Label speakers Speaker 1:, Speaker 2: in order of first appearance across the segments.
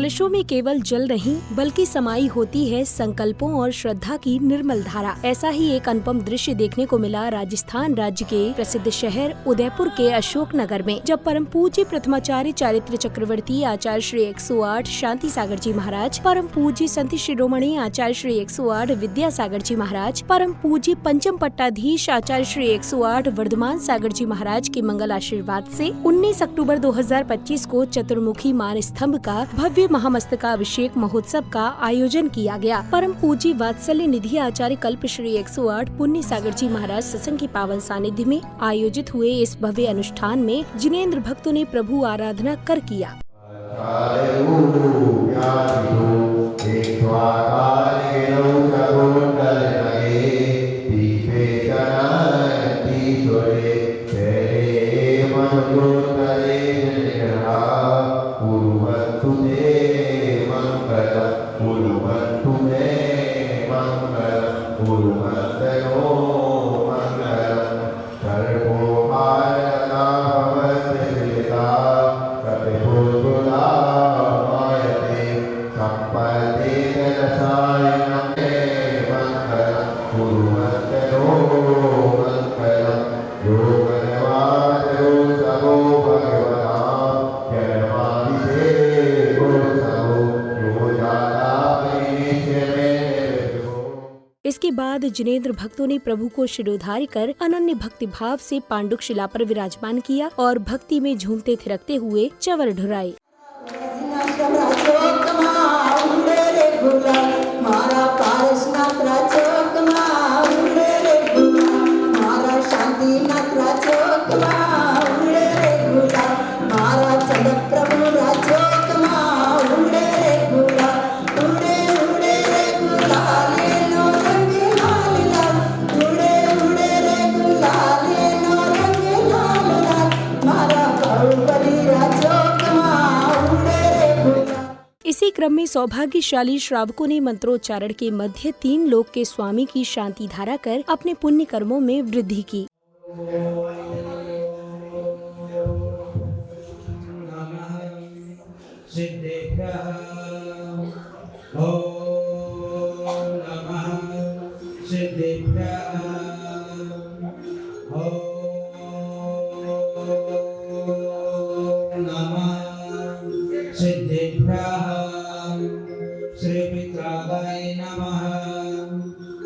Speaker 1: कलशों में केवल जल नहीं बल्कि समाई होती है संकल्पों और श्रद्धा की निर्मल धारा। ऐसा ही एक अनुपम दृश्य देखने को मिला राजस्थान राज्य के प्रसिद्ध शहर उदयपुर के अशोक नगर में, जब परम पूज्य प्रथमाचार्य चारित्र चक्रवर्ती आचार्य श्री 108 शांति सागर जी महाराज, परम पूज्य संत शिरोमणि आचार्य श्री 108 विद्यासागर जी महाराज, परम पूज्य पंचम पट्टाधीश आचार्य श्री 108 वर्धमान सागर जी महाराज के मंगल आशीर्वाद से 19 अक्टूबर 2025 को चतुर्मुखी मान स्तंभ का भव्य महामस्तकाभिषेक महोत्सव का आयोजन किया गया। परम पूज्य वात्सल्य निधि आचार्य कल्प श्री 108 पुण्य सागर जी महाराज सत्संग के पावन सानिध्य में आयोजित हुए इस भव्य अनुष्ठान में जिनेंद्र भक्तों ने प्रभु आराधना कर किया। इसके बाद जिनेंद्र भक्तों ने प्रभु को शिरोधार्य कर अनन्य भक्ति भाव से पांडुक शिला पर विराजमान किया और भक्ति में झूमते थिरकते हुए चंवर ढुराए। इसी क्रम में सौभाग्यशाली श्रावकों ने मंत्रोच्चारण के मध्य 3 लोक के स्वामी की शांति धारा कर अपने पुण्य कर्मों में वृद्धि की।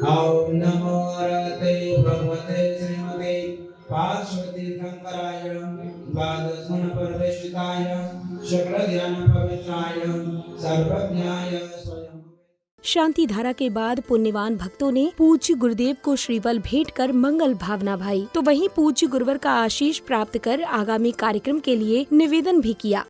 Speaker 2: ओम नमो रते भगवते श्रीमते पार्वती शंकराय द्वादश गुण परमेश्वराय शुक्ल ध्यान पवित्राय सर्वज्ञाय स्वयं।
Speaker 1: शांति धारा के बाद पुण्यवान भक्तों ने पूज्य गुरुदेव को श्रीफल भेंट कर मंगल भावना भाई, तो वहीं पूज्य गुरुवर का आशीष प्राप्त कर आगामी कार्यक्रम के लिए निवेदन भी किया।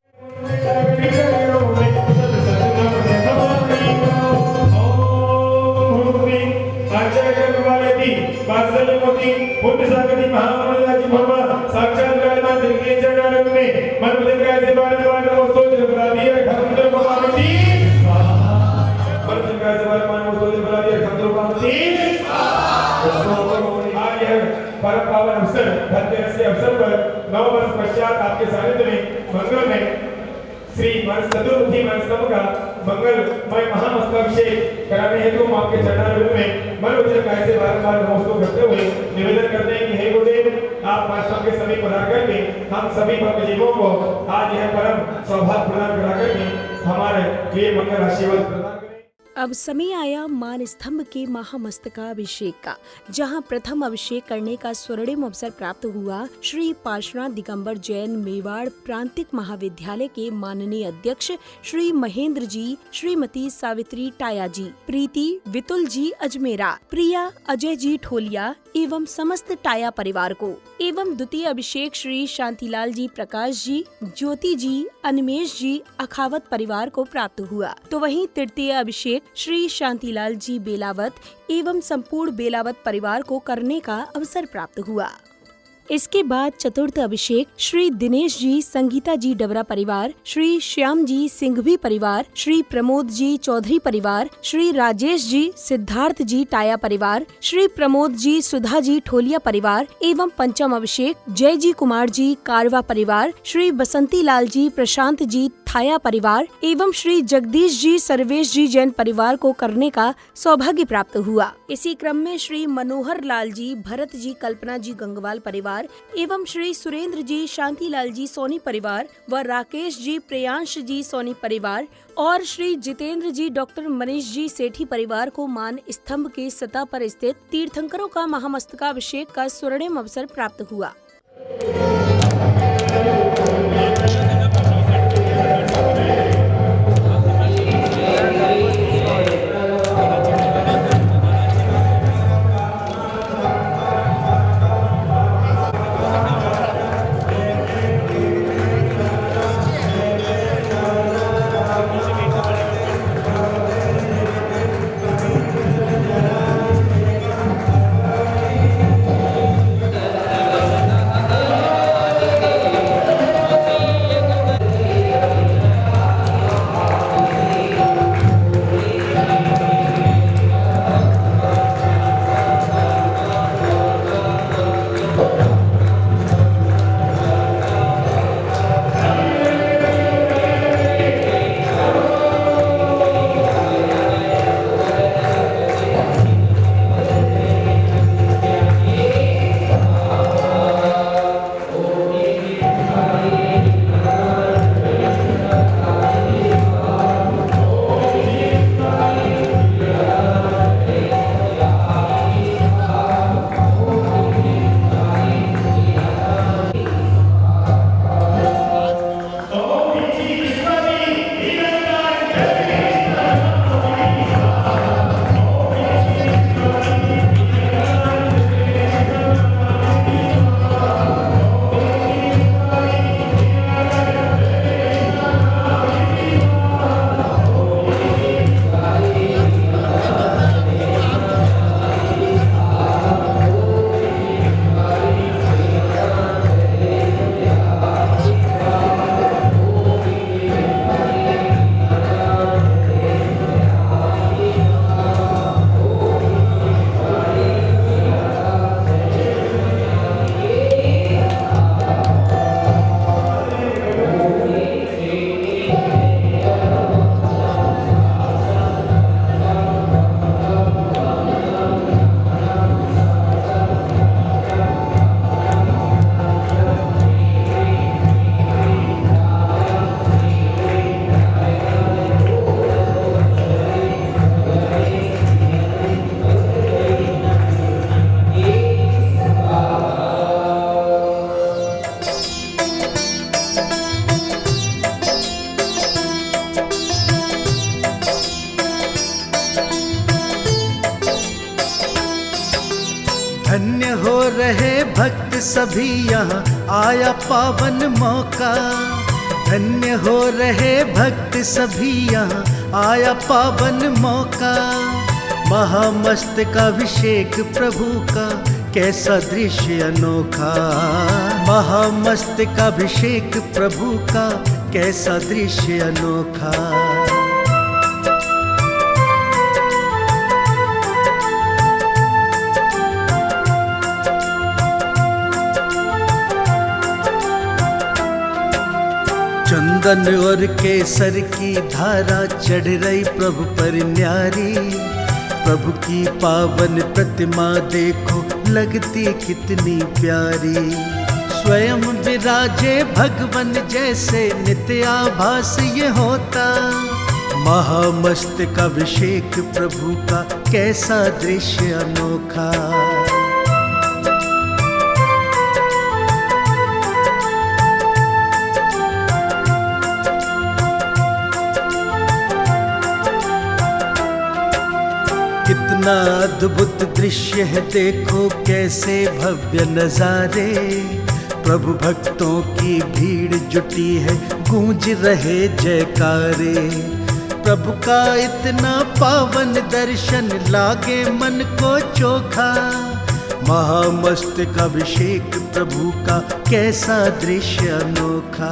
Speaker 3: परम पावन अवसर धनतेरस के अवसर पर 9 वर्ष पश्चात आपके सानिध्य में मंगल में श्री चतुर्मुखी मान स्तंभ का मंगलमय महामस्तकाभिषेक कराने हेतु हम आपके चरणारविंद में मन उच्च काय से बारंबार नमस्कार करते हुए निवेदन करते हैं कि हे गुरुदेव, आप मान स्तंभ के समीप पधार करके हम सभी भक्त जीवों को आज यह परम सौभाग्य प्रदान करा करके हमारे लिए मंगल आशीर्वाद प्रदान करें।
Speaker 1: अब समय आया मान स्तंभ के महामस्तकाभिषेक का, जहां प्रथम अभिषेक करने का स्वर्णिम अवसर प्राप्त हुआ श्री पार्श्वनाथ दिगंबर जैन मेवाड़ प्रांतिक महाविद्यालय के माननीय अध्यक्ष श्री महेंद्र जी, श्रीमती सावित्री टाया जी, प्रीति वितुल जी अजमेरा, प्रिया अजय जी ठोलिया एवं समस्त टाया परिवार को, एवं द्वितीय अभिषेक श्री शांतिलाल जी प्रकाश जी, ज्योति जी, अनिमेश जी अखावत परिवार को प्राप्त हुआ। तो वहीं तृतीय अभिषेक श्री शांतिलाल जी बेलावत एवं संपूर्ण बेलावत परिवार को करने का अवसर प्राप्त हुआ। इसके बाद चतुर्थ अभिषेक श्री दिनेश जी संगीता जी डबरा परिवार, श्री श्याम जी सिंघवी परिवार, श्री प्रमोद जी चौधरी परिवार, श्री राजेश जी सिद्धार्थ जी टाया परिवार, श्री प्रमोद जी सुधा जी ठोलिया परिवार एवं पंचम अभिषेक जय जी कुमार जी कारवा परिवार, श्री बसंती लाल जी प्रशांत जी थाया परिवार एवं श्री जगदीश जी सर्वेश जी जैन परिवार को करने का सौभाग्य प्राप्त हुआ। इसी क्रम में श्री मनोहर लाल जी, भरत जी, कल्पना जी गंगवाल परिवार एवं श्री सुरेंद्र जी, शांतिलाल जी सोनी परिवार व राकेश जी, प्रियांश जी सोनी परिवार और श्री जितेंद्र जी, डॉक्टर मनीष जी सेठी परिवार को मान स्तंभ के सतह पर स्थित तीर्थंकरों का महामस्तकाभिषेक का स्वर्णिम अवसर प्राप्त हुआ।
Speaker 4: धन्य हो रहे भक्त सभी यहाँ आया पावन मौका। धन्य हो रहे भक्त सभी यहाँ आया पावन मौका। महामस्तकाभिषेक प्रभु का कैसा दृश्य अनोखा। महामस्तकाभिषेक प्रभु का कैसा दृश्य अनोखा। चंदन और केसर की धारा चढ़ रही प्रभु पर न्यारी। प्रभु की पावन प्रतिमा देखो लगती कितनी प्यारी। स्वयं विराजे भगवन जैसे नित्य आभास ये होता। महामस्तकाभिषेक प्रभु का कैसा दृश्य अनोखा। कितना अद्भुत दृश्य है देखो कैसे भव्य नजारे। प्रभु भक्तों की भीड़ जुटी है गूंज रहे जयकारे। प्रभु का इतना पावन दर्शन लागे मन को चोखा। महामस्तकाभिषेक प्रभु का कैसा दृश्य अनोखा।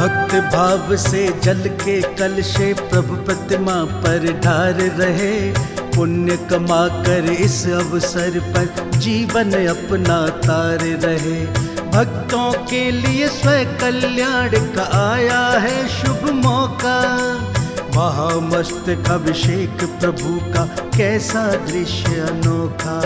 Speaker 4: भक्त भाव से जल के कलशे प्रभु प्रतिमा पर ढार रहे। पुण्य कमा कर इस अवसर पर जीवन अपना तार रहे। भक्तों के लिए स्वयं कल्याण का आया है शुभ मौका। महामस्तक अभिषेक प्रभु का कैसा दृश्य अनोखा।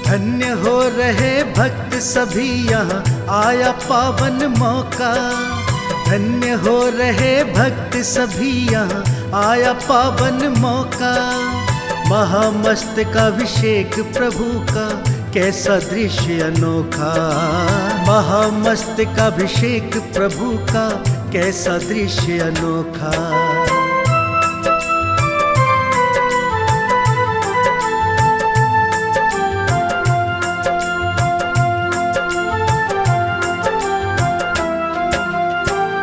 Speaker 4: धन्य हो रहे भक्त सभी यहाँ आया पावन मौका। धन्य हो रहे भक्त सभी यहाँ आया पावन मौका। महामस्तक अभिषेक प्रभु का कैसा दृश्य अनोखा। महामस्तक अभिषेक प्रभु का कैसा दृश्य अनोखा।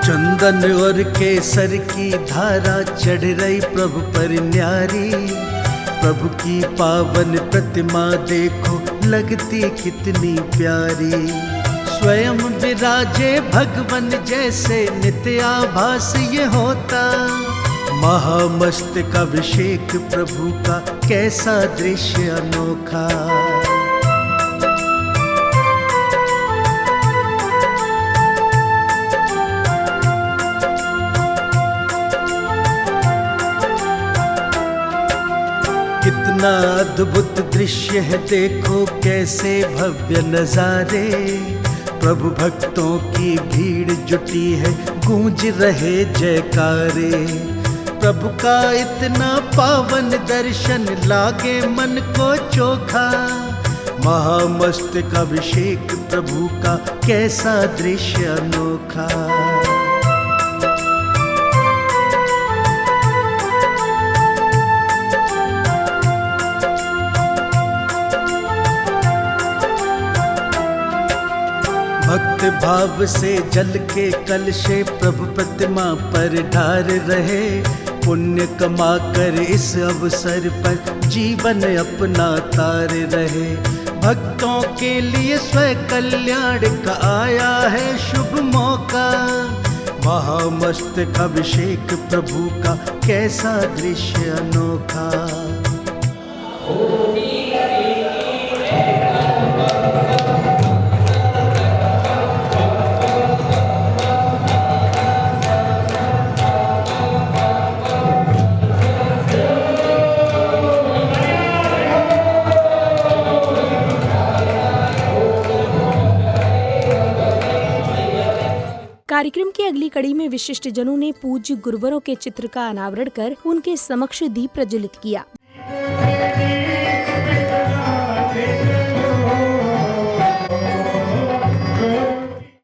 Speaker 4: चंदन और केसर की धारा चढ़ रही प्रभु पर न्यारी। प्रभु की पावन प्रतिमा देखो लगती कितनी प्यारी। स्वयं विराजे भगवन जैसे नित्य आभास ये होता। महामस्तक अभिषेक प्रभु का कैसा दृश्य अनोखा। कितना अद्भुत दृश्य है देखो कैसे भव्य नजारे। प्रभु भक्तों की भीड़ जुटी है गूंज रहे जयकारे। प्रभु का इतना पावन दर्शन लागे मन को चोखा। महामस्तक अभिषेक प्रभु का कैसा दृश्य अनोखा। भक्त भाव से जल के कलशे प्रभु प्रतिमा पर ढार रहे। पुण्य कमा कर इस अवसर पर जीवन अपना तार रहे। भक्तों के लिए स्वयं कल्याण का आया है शुभ मौका। महामस्तक अभिषेक प्रभु का कैसा दृश्य अनोखा।
Speaker 1: कार्यक्रम की अगली कड़ी में विशिष्ट जनों ने पूज्य गुरुवरों के चित्र का अनावरण कर उनके समक्ष दीप प्रज्वलित किया।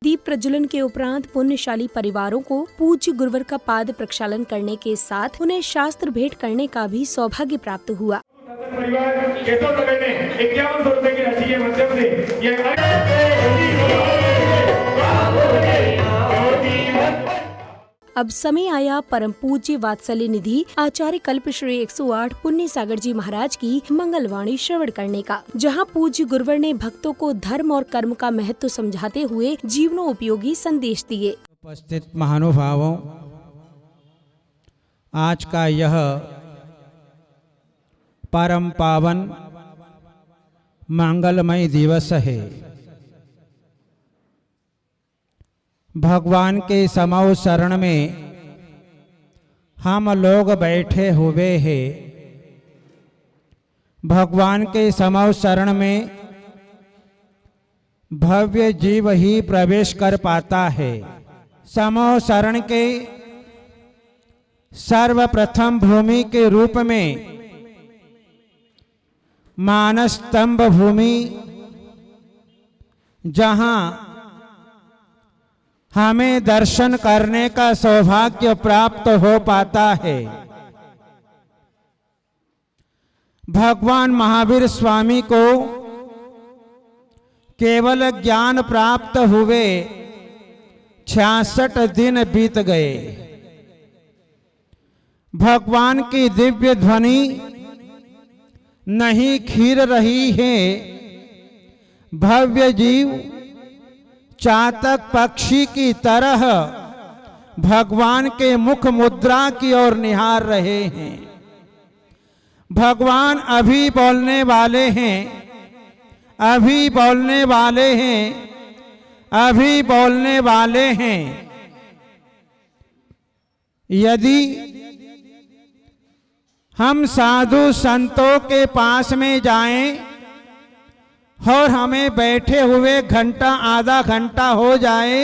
Speaker 1: दीप प्रज्वलन के उपरांत पुण्यशाली परिवारों को पूज्य गुरुवर का पाद प्रक्षालन करने के साथ उन्हें शास्त्र भेंट करने का भी सौभाग्य प्राप्त हुआ।
Speaker 3: परिवार केशव नगर ने 5100 रुपए की राशि के माध्यम से
Speaker 1: अब समय आया परम पूज्य वात्सल्य निधि आचार्य कल्प श्री 108 पुण्य सागर जी महाराज की मंगलवाणी श्रवण करने का, जहां पूज्य गुरुवर ने भक्तों को धर्म और कर्म का महत्व समझाते हुए जीवनोपयोगी संदेश दिए।
Speaker 2: उपस्थित महानुभावों, आज का यह परम पावन मंगलमय दिवस है। भगवान के समौ शरण में हम लोग बैठे हुए हैं। भगवान के समौ शरण में भव्य जीव ही प्रवेश कर पाता है। समौ शरण के सर्वप्रथम भूमि के रूप में मानस स्तंभ भूमि, जहां हमें दर्शन करने का सौभाग्य प्राप्त हो पाता है। भगवान महावीर स्वामी को केवल ज्ञान प्राप्त हुए 66 दिन बीत गए। भगवान की दिव्य ध्वनि नहीं खीर रही है। भव्य जीव चातक पक्षी की तरह भगवान के मुख मुद्रा की ओर निहार रहे हैं। भगवान अभी बोलने वाले हैं, अभी बोलने वाले हैं, अभी बोलने वाले हैं। यदि हम साधु संतों के पास में जाएं और हमें बैठे हुए घंटा आधा घंटा हो जाए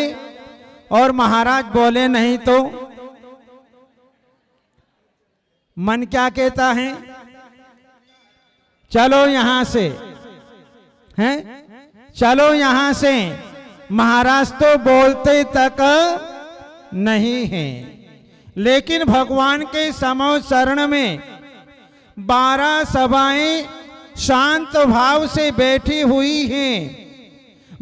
Speaker 2: और महाराज बोले नहीं, तो मन क्या कहता है? चलो यहां से, हैं? चलो यहां से। महाराज तो बोलते तक नहीं हैं। लेकिन भगवान के समौ शरण में 12 सभाएं शांत भाव से बैठी हुई हैं।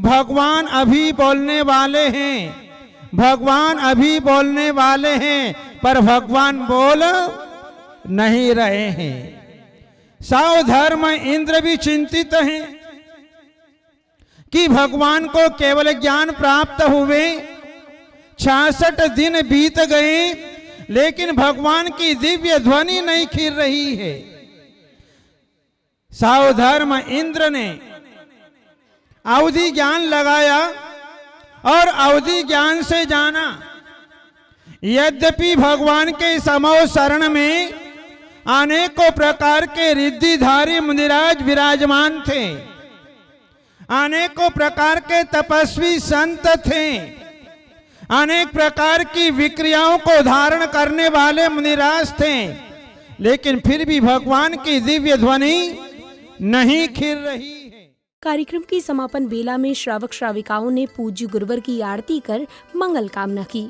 Speaker 2: भगवान अभी बोलने वाले हैं, भगवान अभी बोलने वाले हैं, पर भगवान बोल नहीं रहे हैं। सावधर्म इंद्र भी चिंतित हैं कि भगवान को केवल ज्ञान प्राप्त हुए 66 दिन बीत गए, लेकिन भगवान की दिव्य ध्वनि नहीं खिल रही है। सावधर्म इंद्र ने अवधि ज्ञान लगाया और अवधि ज्ञान से जाना। यद्यपि भगवान के समौ शरण में अनेकों प्रकार के रिद्धिधारी मुनिराज विराजमान थे, अनेकों प्रकार के तपस्वी संत थे, अनेक प्रकार की विक्रियाओं को धारण करने वाले मुनिराज थे, लेकिन फिर भी भगवान की दिव्य ध्वनि नहीं खिल रही है।
Speaker 1: कार्यक्रम की समापन बेला में श्रावक श्राविकाओं ने पूज्य गुरुवर की आरती कर मंगल कामना की।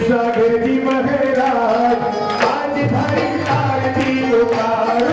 Speaker 3: सागर जी महाराज आज भाई आरती उतारो,